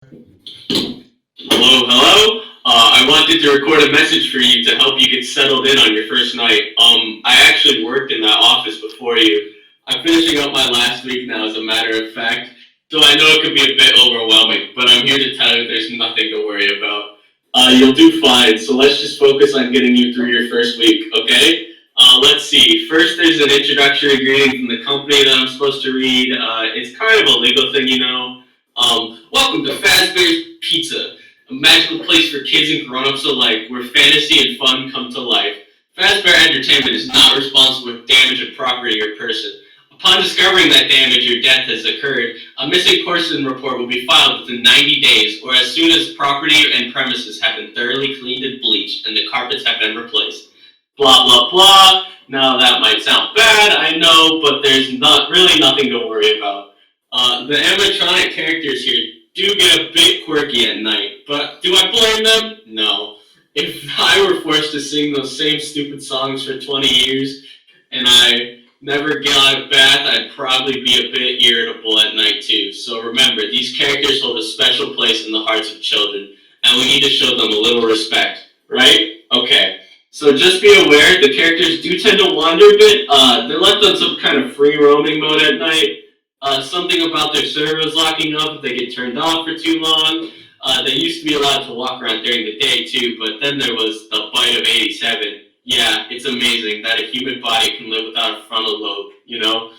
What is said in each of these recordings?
Hello, hello. I wanted to record a message for you to help you get settled in on your first night. I actually worked in that office before you. I'm finishing up my last week now, as a matter of fact, so I know it could be a bit overwhelming, but I'm here to tell you there's nothing to worry about. You'll do fine, so let's just focus on getting you through your first week, okay? Let's see. First, there's an introductory greeting from the company that I'm supposed to read. It's kind of a legal thing, you know. Welcome to Fazbear's Pizza, a magical place for kids and grown-ups alike, where fantasy and fun come to life. Fazbear Entertainment is not responsible for damage of property or person. Upon discovering that damage or death has occurred, a missing person report will be filed within 90 days, or as soon as property and premises have been thoroughly cleaned and bleached and the carpets have been replaced. Blah, blah, blah. Now that might sound bad, I know, but there's not really nothing to worry about. The animatronic characters here do get a bit quirky at night, but do I blame them? No. If I were forced to sing those same stupid songs for 20 years and I never get out of bath, I'd probably be a bit irritable at night too. So remember, these characters hold a special place in the hearts of children, and we need to show them a little respect, right? Okay. So just be aware, the characters do tend to wander a bit. They're left on some kind of free roaming mode at night. Something about their servers locking up if they get turned off for too long. They used to be allowed to walk around during the day too, but then there was the bite of 87. Yeah, it's amazing that a human body can live without a frontal lobe, you know?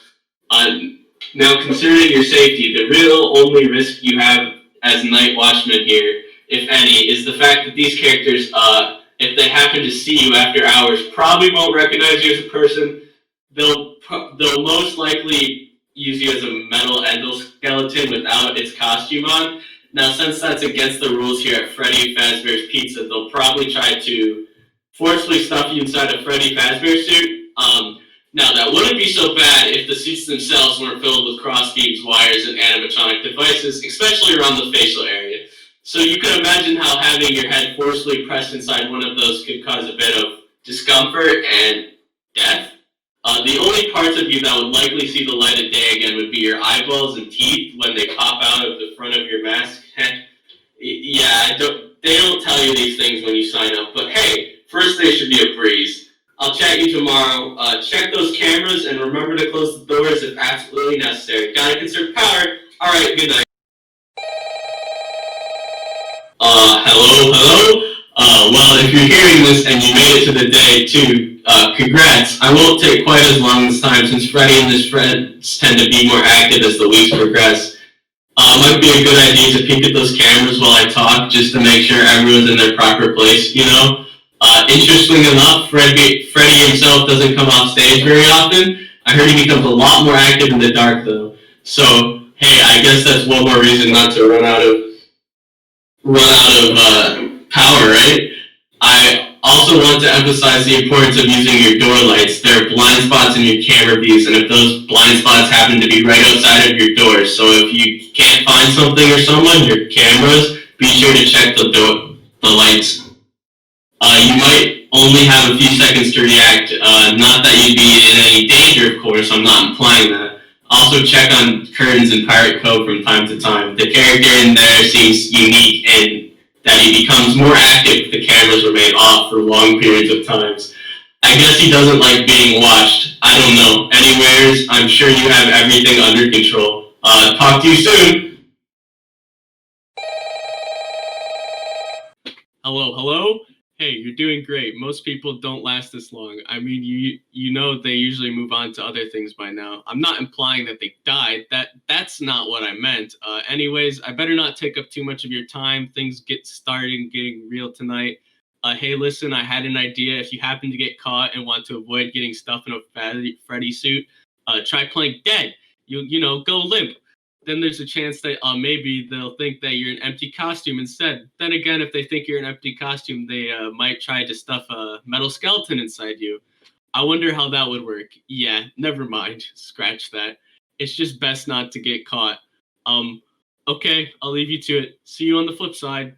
Now, considering your safety, the real only risk you have as night watchmen here, if any, is the fact that these characters, if they happen to see you after hours, probably won't recognize you as a person. They'll most likely use you as a metal endoskeleton without its costume on. Now, since that's against the rules here at Freddy Fazbear's Pizza, they'll probably try to forcefully stuff you inside a Freddy Fazbear suit. Now, that wouldn't be so bad if the suits themselves weren't filled with cross beams, wires, and animatronic devices, especially around the facial area. So you can imagine how having your head forcefully pressed inside one of those could cause a bit of discomfort and death. The only parts of you that would likely see the light of day again would be your eyeballs and teeth when they pop out of the front of your mask. Yeah, they don't tell you these things when you sign up, but hey, first day should be a breeze. I'll chat you tomorrow. Check those cameras and remember to close the doors if absolutely necessary. Gotta conserve power. Alright, good night. Hello? Well, if you're hearing this and you made it to the day too, congrats. I won't take quite as long this time since Freddy and his friends tend to be more active as the weeks progress. Might be a good idea to peek at those cameras while I talk, just to make sure everyone's in their proper place, you know? Interestingly enough, Freddy himself doesn't come off stage very often. I heard he becomes a lot more active in the dark though. So, hey, I guess that's one more reason not to run out of power, right? I also want to emphasize the importance of using your door lights. There are blind spots in your camera views, and if those blind spots happen to be right outside of your doors, so if you can't find something or someone, your cameras, be sure to check the lights. You might only have a few seconds to react. Not that you'd be in any danger, of course. I'm not implying that. Also, check on curtains and pirate code from time to time. The character in there seems unique, and that he becomes more active if the cameras remain off for long periods of times. I guess he doesn't like being watched. I don't know. Anyways, I'm sure you have everything under control. Talk to you soon. Hello? Hey, you're doing great. Most people don't last this long. I mean, you know they usually move on to other things by now. I'm not implying that they died. That's not what I meant. Anyways, I better not take up too much of your time. Things get starting getting real tonight. Hey, listen, I had an idea. If you happen to get caught and want to avoid getting stuffed in a Freddy suit, try playing dead. You know, go limp. Then there's a chance that maybe they'll think that you're an empty costume instead. Then again, if they think you're an empty costume, they might try to stuff a metal skeleton inside you. I wonder how that would work. Yeah, never mind. Scratch that. It's just best not to get caught. Okay, I'll leave you to it. See you on the flip side.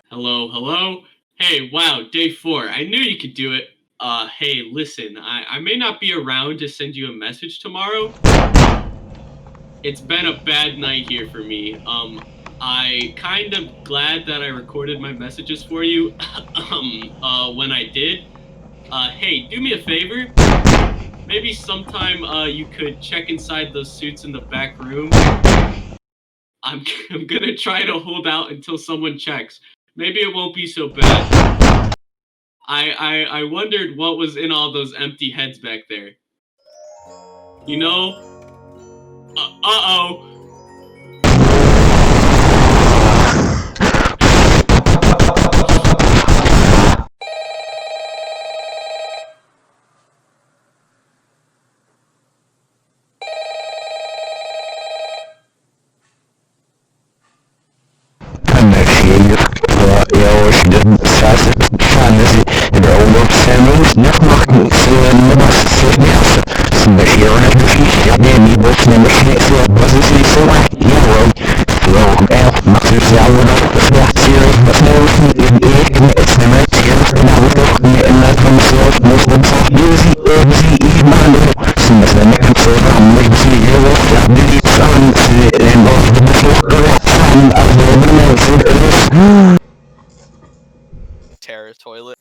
Hello? Hey, wow, day 4. I knew you could do it. Hey, listen, I may not be around to send you a message tomorrow. It's been a bad night here for me. I kind of glad that I recorded my messages for you. When I did, hey, do me a favor. Maybe sometime, you could check inside those suits in the back room. I'm, I'm gonna try to hold out until someone checks. Maybe it won't be so bad. I wondered what was in all those empty heads back there. You know? Uh-oh. fantasy in de oorlogsstemming net mag Danny Box nummer 6 was is niet zo yellow Rogue elf mag dus jouwen op de vrachtserie was nodig het nummer 10 en dan toch met van mezelf moest op van Uzi maanden sinds de next van Legacy Hero dat dit van en of de bevolking van afgelopen mensen Terror toilet.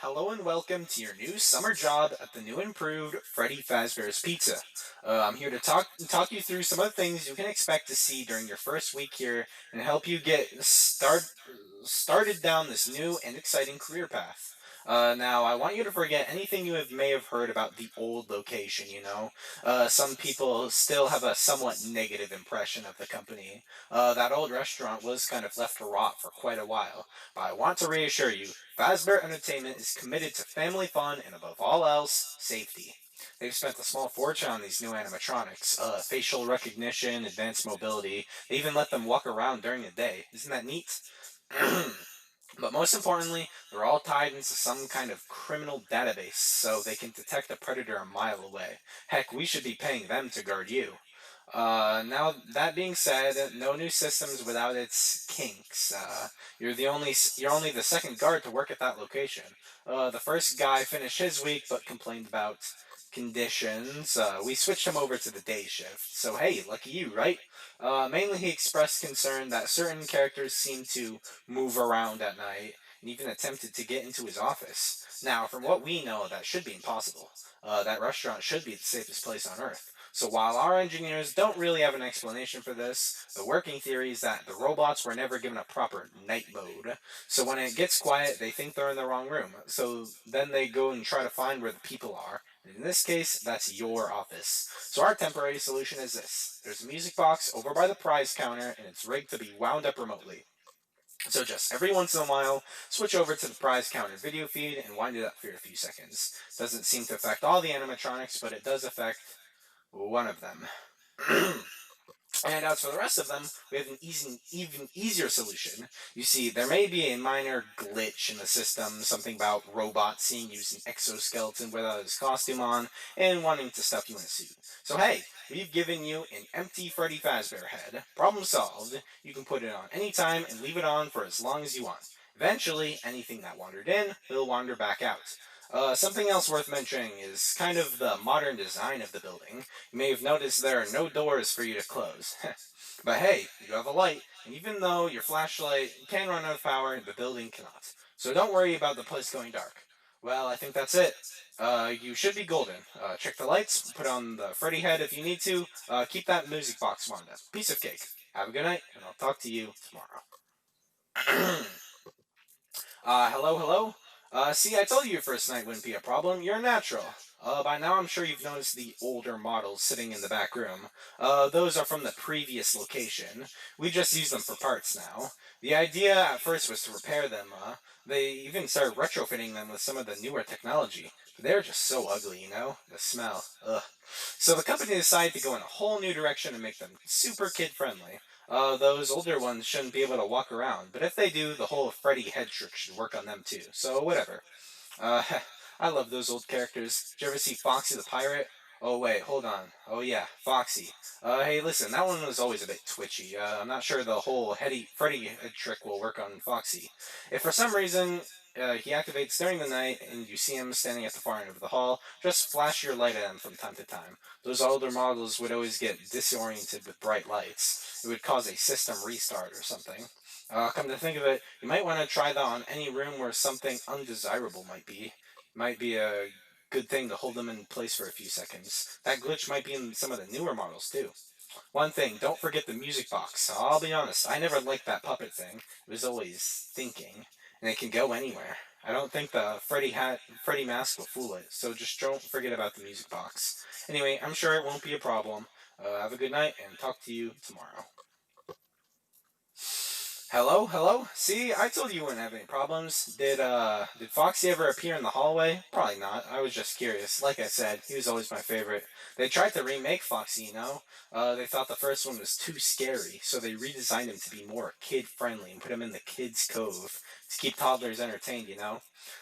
Hello, and welcome to your new summer job at the new improved Freddy Fazbear's Pizza. I'm here to talk you through some of the things you can expect to see during your first week here and help you get started down this new and exciting career path. Now, I want you to forget anything may have heard about the old location, you know. Some people still have a somewhat negative impression of the company. That old restaurant was kind of left to rot for quite a while. But I want to reassure you, Fazbear Entertainment is committed to family fun and above all else, safety. They've spent a small fortune on these new animatronics, facial recognition, advanced mobility. They even let them walk around during the day. Isn't that neat? But most importantly, they're all tied into some kind of criminal database, so they can detect a predator a mile away. Heck, we should be paying them to guard you. Now that being said, no new systems without its kinks. You're only the second guard to work at that location. The first guy finished his week but complained about conditions. We switched him over to the day shift. So hey, lucky you, right? Mainly he expressed concern that certain characters seem to move around at night and even attempted to get into his office. Now, from what we know, that should be impossible. That restaurant should be the safest place on Earth. So while our engineers don't really have an explanation for this, the working theory is that the robots were never given a proper night mode. So when it gets quiet, they think they're in the wrong room. So then they go and try to find where the people are. And in this case, that's your office. So our temporary solution is this. There's a music box over by the prize counter, and it's rigged to be wound up remotely. So just every once in a while, switch over to the prize counter video feed and wind it up for a few seconds. Doesn't seem to affect all the animatronics, but it does affect one of them. And as for the rest of them, we have an even easier solution. You see, there may be a minor glitch in the system, something about robots seeing you as an exoskeleton without his costume on, and wanting to stuff you in a suit. So hey, we've given you an empty Freddy Fazbear head. Problem solved. You can put it on anytime and leave it on for as long as you want. Eventually, anything that wandered in will wander back out. Something else worth mentioning is kind of the modern design of the building. You may have noticed there are no doors for you to close. But hey, you have a light, and even though your flashlight can run out of power, the building cannot. So don't worry about the place going dark. Well, I think that's it. You should be golden. Check the lights, put on the Freddy head if you need to, keep that music box wound up. Piece of cake. Have a good night, and I'll talk to you tomorrow. Hello? See, I told you your first night wouldn't be a problem. You're a natural. By now I'm sure you've noticed the older models sitting in the back room. Those are from the previous location. We just use them for parts now. The idea at first was to repair them, they even started retrofitting them with some of the newer technology. But they're just so ugly, you know? The smell. Ugh. So the company decided to go in a whole new direction and make them super kid-friendly. Those older ones shouldn't be able to walk around, but if they do, the whole Freddy head trick should work on them too, so whatever. Uh, I love those old characters. Did you ever see Foxy the Pirate? Oh wait, hold on. Oh yeah, Foxy. Hey, listen, that one was always a bit twitchy. I'm not sure the whole Freddy trick will work on Foxy. If for some reason he activates during the night and you see him standing at the far end of the hall, just flash your light at him from time to time. Those older models would always get disoriented with bright lights. It would cause a system restart or something. Come to think of it, you might want to try that on any room where something undesirable might be. Might be a good thing to hold them in place for a few seconds. That glitch might be in some of the newer models too. One thing, don't forget the music box. I'll be honest, I never liked that puppet thing. It was always thinking, and it can go anywhere. I don't think the Freddy mask will fool it, so just don't forget about the music box. Anyway, I'm sure it won't be a problem. Have a good night, and talk to you tomorrow. Hello, hello. See, I told you wouldn't have any problems. Did Foxy ever appear in the hallway? Probably not. I was just curious. Like I said, he was always my favorite. They tried to remake Foxy, you know. They thought the first one was too scary, so they redesigned him to be more kid-friendly and put him in the kids' cove to keep toddlers entertained, you know.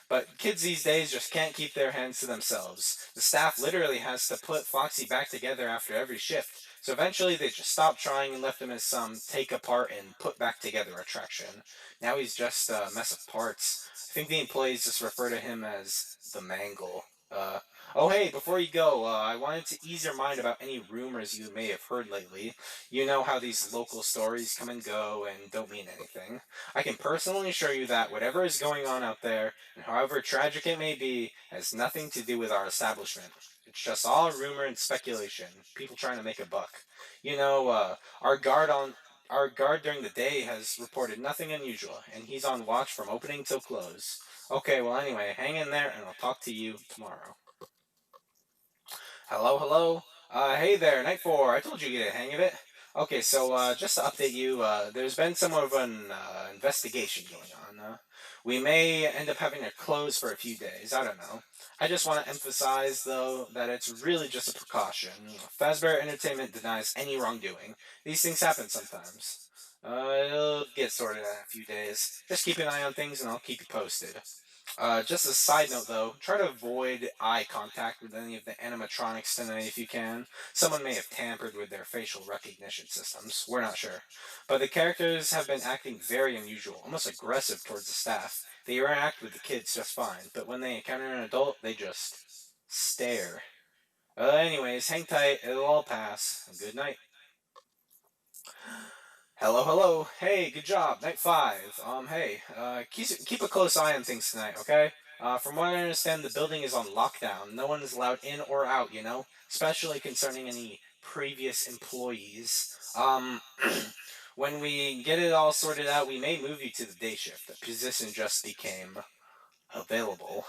But kids these days just can't keep their hands to themselves. The staff literally has to put Foxy back together after every shift. So eventually they just stopped trying and left him as some take apart and put back together attraction. Now he's just a mess of parts. I think the employees just refer to him as the Mangle. Uh, oh hey, before you go, I wanted to ease your mind about any rumors you may have heard lately. You know how these local stories come and go and don't mean anything. I can personally assure you that whatever is going on out there, and however tragic it may be, has nothing to do with our establishment. It's just all rumor and speculation. People trying to make a buck. You know, our guard during the day has reported nothing unusual, and he's on watch from opening till close. Okay, well anyway, hang in there, and I'll talk to you tomorrow. Hello, hello. Hey there, Night 4. I told you to get a hang of it. Okay, so just to update you, there's been somewhat of an investigation going on. We may end up having to close for a few days. I don't know. I just want to emphasize, though, that it's really just a precaution. Fazbear Entertainment denies any wrongdoing. These things happen sometimes. It'll get sorted out in a few days. Just keep an eye on things, and I'll keep you posted. Just a side note though, try to avoid eye contact with any of the animatronics tonight if you can. Someone may have tampered with their facial recognition systems, we're not sure. But the characters have been acting very unusual, almost aggressive towards the staff. They interact with the kids just fine, but when they encounter an adult, they just stare. Anyways, hang tight, it'll all pass. Good night. Hello, hello. Hey, good job. Night 5. Hey, keep a close eye on things tonight, okay? From what I understand, the building is on lockdown. No one is allowed in or out, you know? Especially concerning any previous employees. When we get it all sorted out, we may move you to the day shift. The position just became available.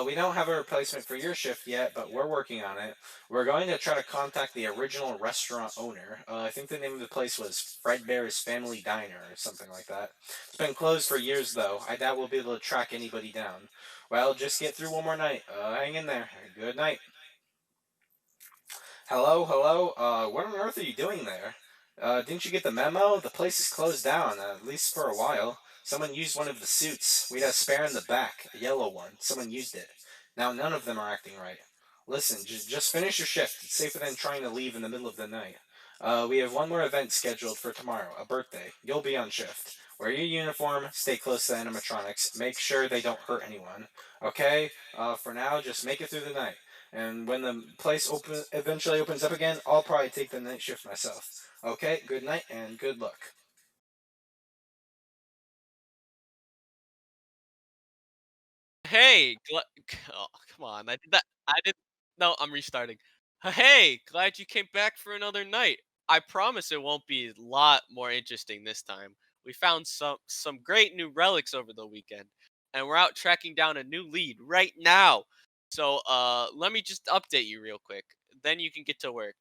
We don't have a replacement for your shift yet, but we're working on it. We're going to try to contact the original restaurant owner. I think the name of the place was Fredbear's Family Diner or something like that. It's been closed for years, though. I doubt we'll be able to track anybody down. Well, just get through one more night. Hang in there. Good night. Hello, hello. What on earth are you doing there? Didn't you get the memo? The place is closed down, at least for a while. Someone used one of the suits. We had a spare in the back, a yellow one. Someone used it. Now none of them are acting right. Listen, just finish your shift. It's safer than trying to leave in the middle of the night. We have one more event scheduled for tomorrow, a birthday. You'll be on shift. Wear your uniform, stay close to the animatronics, make sure they don't hurt anyone. Okay? For now, just make it through the night. And when the eventually opens up again, I'll probably take the night shift myself. Okay, good night and good luck. Hey, oh, come on. I did that. I did. No, I'm restarting. Hey, glad you came back for another night. I promise it won't be a lot more interesting this time. We found some great new relics over the weekend, and we're out tracking down a new lead right now. So, let me just update you real quick. Then you can get to work.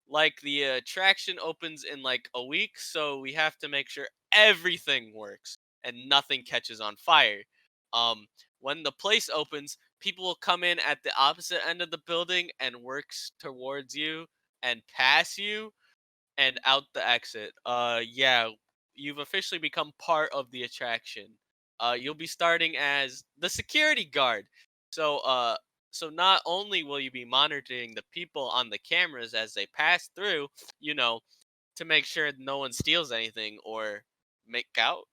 Like the attraction opens in like a week, so we have to make sure everything works and nothing catches on fire. Um, when the place opens, people will come in at the opposite end of the building and towards you and pass you and out the exit. Yeah, you've officially become part of the attraction. You'll be starting as the security guard. So, So not only will you be monitoring the people on the cameras as they pass through, you know, to make sure no one steals anything or make out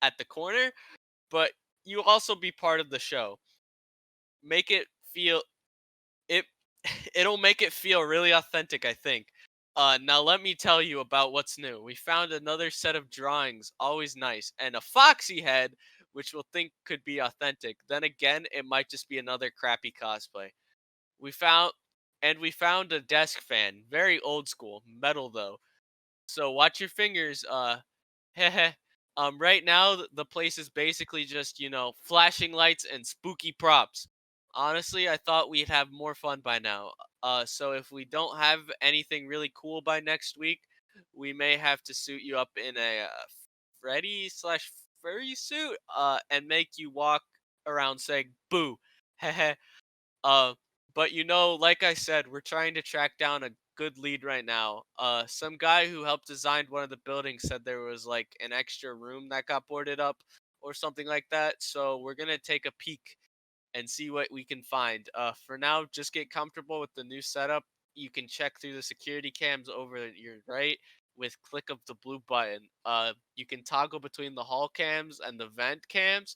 at the corner, but you also be part of the show. Make it feel it it'll make it feel really authentic, I think. Now let me tell you about what's new. We found another set of drawings, always nice, and a foxy head, which we'll think could be authentic. Then again, it might just be another crappy cosplay. We found we found a desk fan, very old school, metal though. So watch your fingers. Heh. Right now the place is basically just flashing lights and spooky props. Honestly, I thought we'd have more fun by now. So if we don't have anything really cool by next week, we may have to suit you up in a Freddy slash furry suit, and make you walk around saying "boo." Heh. Uh, but like I said, we're trying to track down a good lead right now. Some guy who helped design one of the buildings said there was like an extra room that got boarded up or something like that. So we're gonna take a peek and see what we can find. For now, just get comfortable with the new setup. You can check through the security cams over your right with click of the blue button. You can toggle between the hall cams and the vent cams.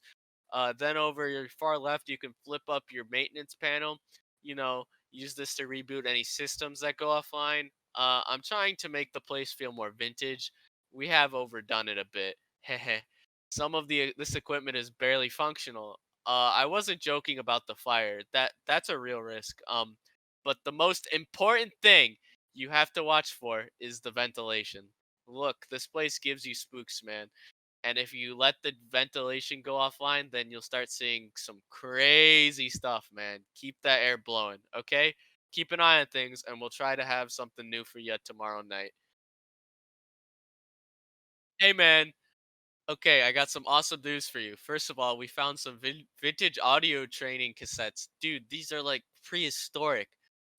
Then over your far left, you can flip up your maintenance panel. Use this to reboot any systems that go offline. I'm trying to make the place feel more vintage. We have overdone it a bit. Hehe. Some of this equipment is barely functional. I wasn't joking about the fire. That's a real risk. But the most important thing you have to watch for is the ventilation. Look, this place gives you spooks, man. And if you let the ventilation go offline, then you'll start seeing some crazy stuff, man. Keep that air blowing, okay? Keep an eye on things, and we'll try to have something new for you tomorrow night. Hey, man. Okay, I got some awesome news for you. First of all, we found some vintage audio training cassettes. Dude, these are like prehistoric.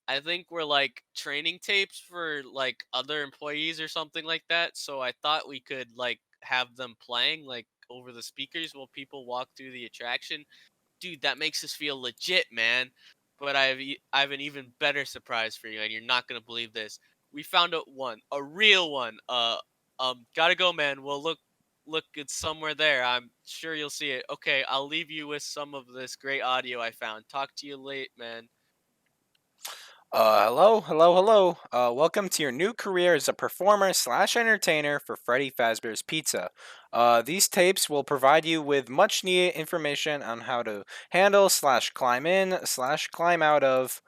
I think we're like training tapes for like other employees or something like that. So I thought we could like have them playing like over the speakers while people walk through the attraction. Dude, that makes us feel legit, man. But I have an even better surprise for you, and you're not gonna believe this. We found a real one. Gotta go, man. We'll look, it's somewhere there. I'm sure you'll see it. Okay, I'll leave you with some of this great audio I found. Talk to you late, man. Hello. Welcome to your new career as a performer slash entertainer for Freddy Fazbear's Pizza. These tapes will provide you with much needed information on how to handle slash climb in slash climb out of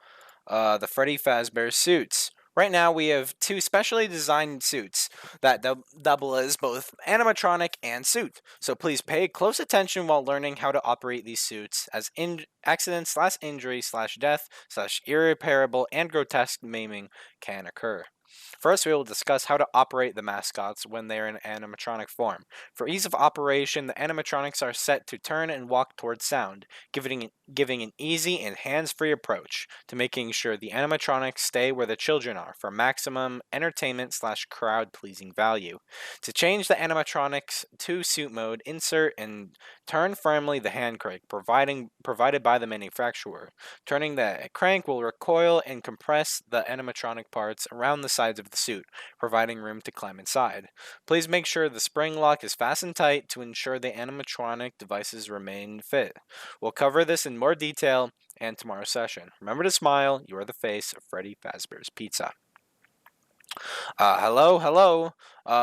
the Freddy Fazbear suits. Right now, we have two specially designed suits that double as both animatronic and suit. So please pay close attention while learning how to operate these suits, as accidents slash injury slash death slash irreparable and grotesque maiming can occur. First, we will discuss how to operate the mascots when they are in animatronic form. For ease of operation, the animatronics are set to turn and walk towards sound, giving an easy and hands-free approach to making sure the animatronics stay where the children are for maximum entertainment slash crowd-pleasing value. To change the animatronics to suit mode, insert and turn firmly the hand crank provided by the manufacturer. Turning the crank will recoil and compress the animatronic parts around the sides of the suit, providing room to climb inside. Please make sure the spring lock is fastened tight to ensure the animatronic devices remain fit. We'll cover this in more detail in tomorrow's session. Remember to smile, you are the face of Freddy Fazbear's Pizza. Hello.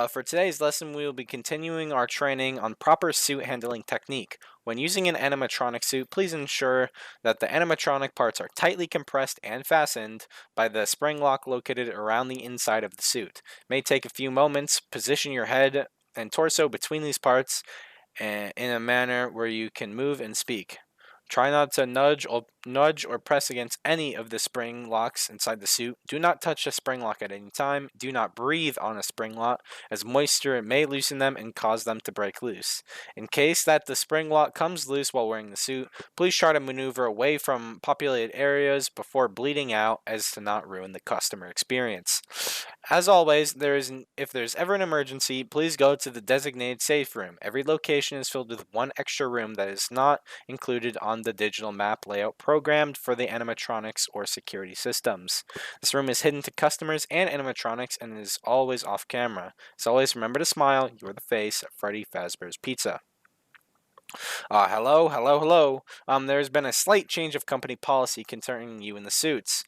For today's lesson, we will be continuing our training on proper suit handling technique. When using an animatronic suit, please ensure that the animatronic parts are tightly compressed and fastened by the spring lock located around the inside of the suit. It may take a few moments. Position your head and torso between these parts in a manner where you can move and speak. Try not to nudge or press against any of the spring locks inside the suit. Do not touch the spring lock at any time. Do not breathe on a spring lock, as moisture may loosen them and cause them to break loose. In case that the spring lock comes loose while wearing the suit, please try to maneuver away from populated areas before bleeding out as to not ruin the customer experience. As always, if there's ever an emergency, please go to the designated safe room. Every location is filled with one extra room that is not included on on the digital map layout programmed for the animatronics or security systems. This room is hidden to customers and animatronics and is always off camera. As always, remember to smile. You're the face of Freddy Fazbear's Pizza. Hello. There's been a slight change of company policy concerning you in the suits.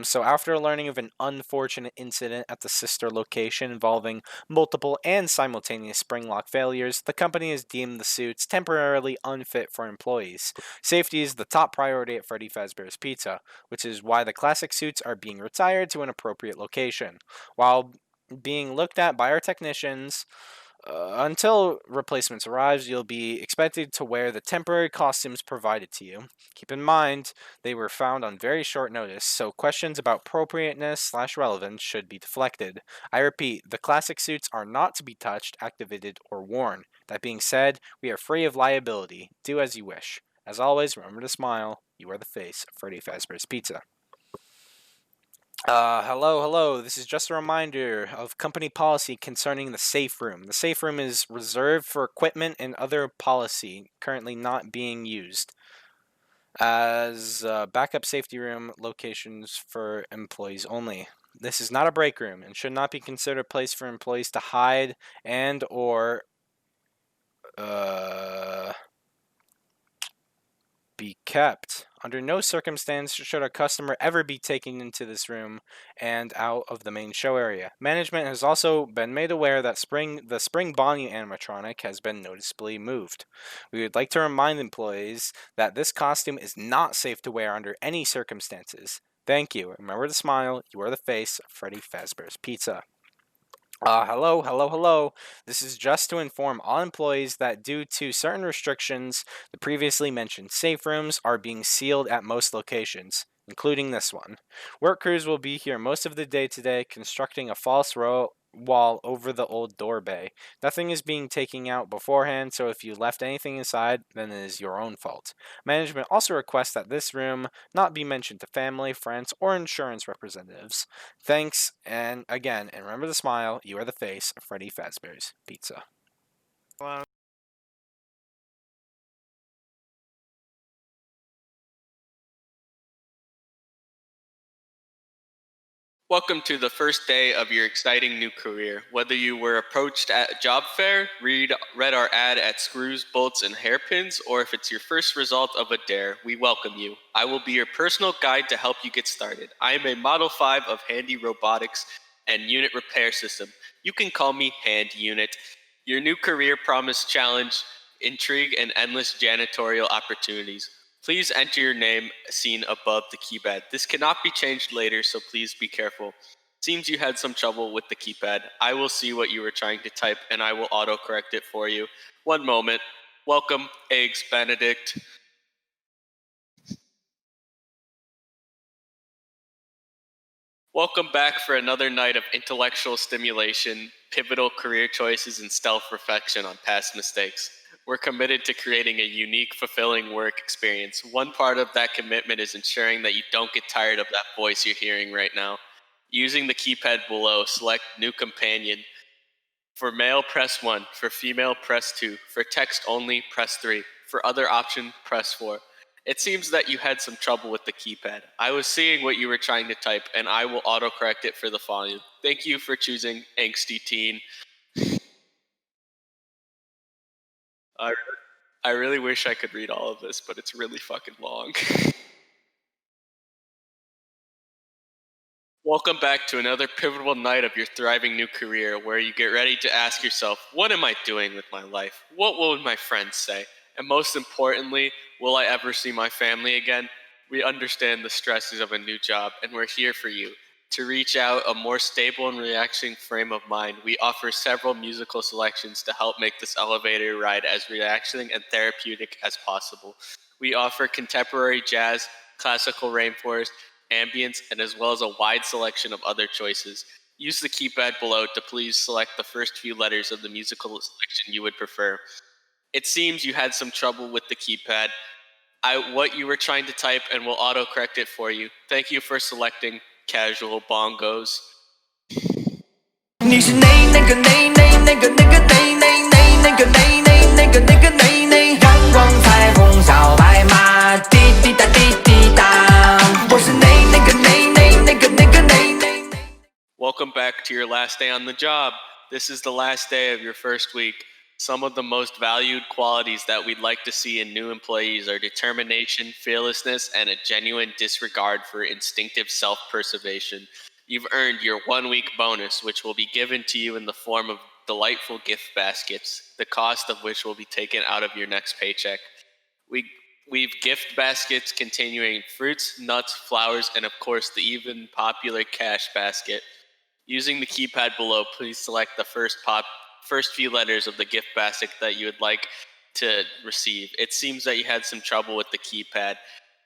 So after learning of an unfortunate incident at the sister location involving multiple and simultaneous spring lock failures, the company has deemed the suits temporarily unfit for employees. Safety is the top priority at Freddy Fazbear's Pizza, which is why the classic suits are being retired to an appropriate location. While being looked at by our technicians, until replacements arrives, you'll be expected to wear the temporary costumes provided to you. Keep in mind, they were found on very short notice, so questions about appropriateness/relevance should be deflected. I repeat, the classic suits are not to be touched, activated, or worn. That being said, we are free of liability. Do as you wish. As always, remember to smile. You are the face of Freddy Fazbear's Pizza. Hello. This is just a reminder of company policy concerning the safe room. The safe room is reserved for equipment and other policy currently not being used as backup safety room locations for employees only. This is not a break room and should not be considered a place for employees to hide and or be kept. Under no circumstance should a customer ever be taken into this room and out of the main show area. Management has also been made aware that the Spring Bonnie animatronic has been noticeably moved. We would like to remind employees that this costume is not safe to wear under any circumstances. Thank you. Remember to smile. You are the face of Freddy Fazbear's Pizza. Hello. This is just to inform all employees that due to certain restrictions, the previously mentioned safe rooms are being sealed at most locations, including this one. Work crews will be here most of the day today, constructing a false wall over the old door bay. Nothing is being taken out beforehand, so if you left anything inside, then it is your own fault. Management also requests that this room not be mentioned to family, friends, or insurance representatives. Thanks, and again, and remember to smile. You are the face of Freddy Fazbear's Pizza. Welcome to the first day of your exciting new career. Whether you were approached at a job fair, read our ad at Screws, Bolts, and Hairpins, or if it's your first result of a dare, we welcome you. I will be your personal guide to help you get started. I am a Model 5 of Handy Robotics and Unit Repair System. You can call me Hand Unit. Your new career promised challenge, intrigue, and endless janitorial opportunities. Please enter your name seen above the keypad. This cannot be changed later, so please be careful. Seems you had some trouble with the keypad. I will see what you were trying to type, and I will autocorrect it for you. One moment. Welcome, Eggs Benedict. Welcome back for another night of intellectual stimulation, pivotal career choices, and self-reflection on past mistakes. We're committed to creating a unique, fulfilling work experience. One part of that commitment is ensuring that you don't get tired of that voice you're hearing right now. Using the keypad below, select New Companion. For male, press 1. For female, press 2. For text only, press 3. For other option, press 4. It seems that you had some trouble with the keypad. I was seeing what you were trying to type, and I will autocorrect it for the volume. Thank you for choosing Angsty Teen. I really wish I could read all of this, but it's really fucking long. Welcome back to another pivotal night of your thriving new career where you get ready to ask yourself, what am I doing with my life? What will my friends say? And most importantly, will I ever see my family again? We understand the stresses of a new job, and we're here for you. To reach out a more stable and relaxing frame of mind, we offer several musical selections to help make this elevator ride as relaxing and therapeutic as possible. We offer contemporary jazz, classical rainforest, ambience, and as well as a wide selection of other choices. Use the keypad below to please select the first few letters of the musical selection you would prefer. It seems you had some trouble with the keypad. What you were trying to type, and we'll autocorrect it for you. Thank you for selecting Casual Bongos. 你是那个阳光彩虹小白马 back to your last day on the job. This is the last day of your first week. Some of the most valued qualities that we'd like to see in new employees are determination, fearlessness, and a genuine disregard for instinctive self-preservation. You've earned your 1 week bonus, which will be given to you in the form of delightful gift baskets, the cost of which will be taken out of your next paycheck. We've gift baskets containing fruits, nuts, flowers, and of course the even popular cash basket. Using the keypad below, please select the first few letters of the gift basket that you would like to receive. It seems that you had some trouble with the keypad.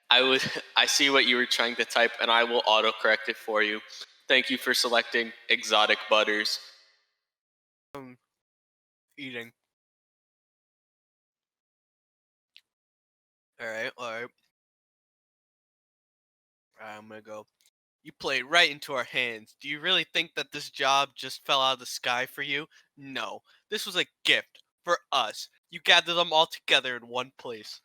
I see what you were trying to type, and I will autocorrect it for you. Thank you for selecting exotic butters. Eating. All right. I'm gonna go. You played right into our hands. Do you really think that this job just fell out of the sky for you? No. This was a gift for us. You gathered them all together in one place.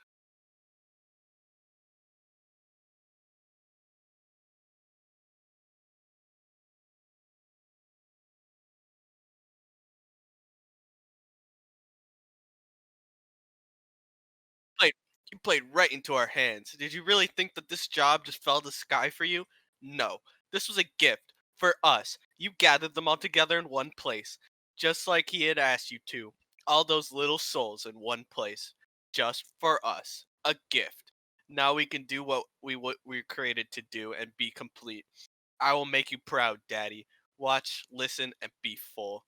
Played, you played right into our hands. Did you really think that this job just fell out of the sky for you? No. This was a gift for us. You gathered them all together in one place, just like he had asked you to. All those little souls in one place, just for us. A gift. Now we can do what we were created to do and be complete. I will make you proud, Daddy. Watch, listen, and be full.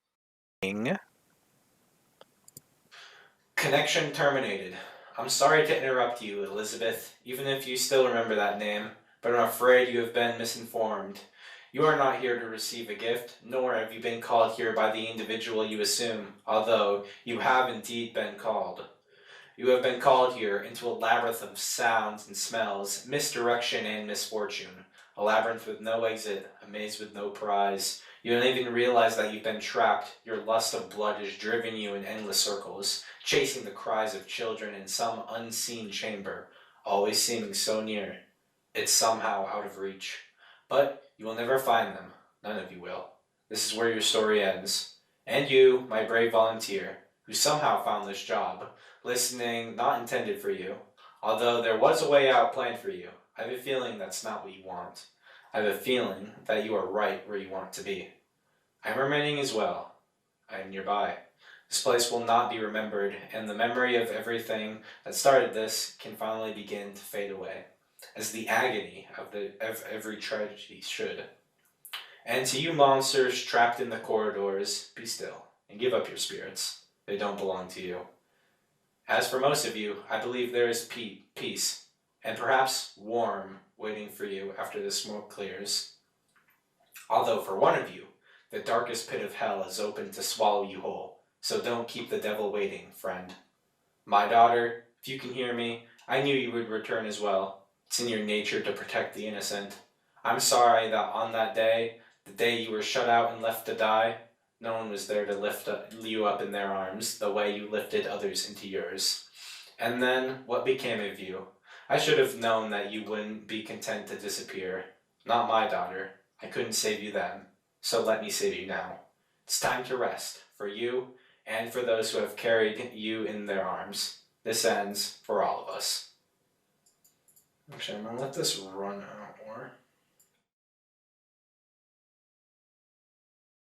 Connection terminated. I'm sorry to interrupt you, Elizabeth, even if you still remember that name, but I'm afraid you have been misinformed. You are not here to receive a gift, nor have you been called here by the individual you assume, although you have indeed been called. You have been called here into a labyrinth of sounds and smells, misdirection and misfortune. A labyrinth with no exit, a maze with no prize. You don't even realize that you've been trapped. Your lust of blood has driven you in endless circles, chasing the cries of children in some unseen chamber, always seeming so near. It's somehow out of reach. But you will never find them. None of you will. This is where your story ends. And you, my brave volunteer, who somehow found this job, listening not intended for you, although there was a way out planned for you. I have a feeling that's not what you want. I have a feeling that you are right where you want to be. I am remaining as well. I am nearby. This place will not be remembered, and the memory of everything that started this can finally begin to fade away, as the agony of every tragedy should. And to you monsters trapped in the corridors, be still, and give up your spirits. They don't belong to you. As for most of you, I believe there is peace, and perhaps warm, waiting for you after the smoke clears. Although for one of you, the darkest pit of hell is open to swallow you whole, so don't keep the devil waiting, friend. My daughter, if you can hear me, I knew you would return as well. It's in your nature to protect the innocent. I'm sorry that on that day, the day you were shut out and left to die, no one was there to lift you up in their arms the way you lifted others into yours. And then, what became of you? I should have known that you wouldn't be content to disappear. Not my daughter. I couldn't save you then, so let me save you now. It's time to rest, for you and for those who have carried you in their arms. This ends for all of us. Actually, I'm going to let this run out more.